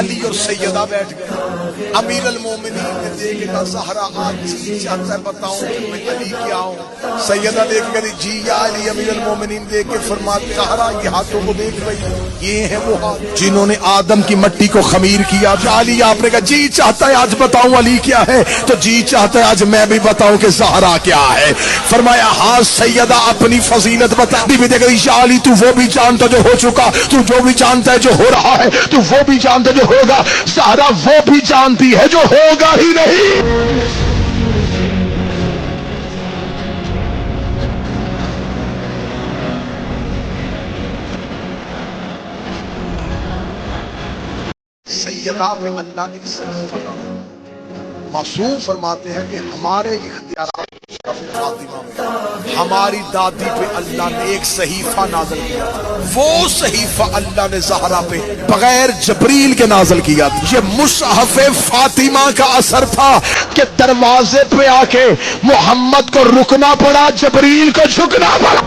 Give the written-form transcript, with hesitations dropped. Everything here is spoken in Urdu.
علی اور سیدہ بیٹھ گئے. امیر المومنین نے دیکھ کہا زہرا آج جی چاہتا ہے بتاؤں کہ میں علی کیا ہوں. سیدہ دیکھ کہا جی یا علی. امیر المومنین دیکھ کے فرماتے زہرا یہ ہاتھوں کو دیکھ رہی یہ ہیں وہ ہاتھ جنہوں نے آدم کی مٹی کو خمیر کیا. علی آپ نے کہا جی چاہتا ہے آج بتاؤں علی کیا ہے, تو جی چاہتا ہے آج میں بھی بتاؤں کہ زہرا کیا ہے. فرمایا ہاں سیدہ اپنی فضیلت بتا. بھی دیکھ رہی یا علی تو وہ بھی جانتا جو ہو چکا, تو جو بھی جانتا ہے جو ہو رہا ہے, تو وہ بھی جانتا جو ہوگا. زہرا وہ بھی جانتی ہے جو ہوگا ہی نہیں. سیدہ میں اللہ نے صرف معصوم فرماتے ہیں کہ ہمارے اختیارات فاطمہ میں ہماری دادی پہ اللہ نے ایک صحیفہ نازل کیا, وہ صحیفہ اللہ نے زہرا پہ بغیر جبریل کے نازل کیا. یہ مصحف فاطمہ کا اثر تھا کہ دروازے پہ آ کے محمد کو رکنا پڑا, جبریل کو جھکنا پڑا.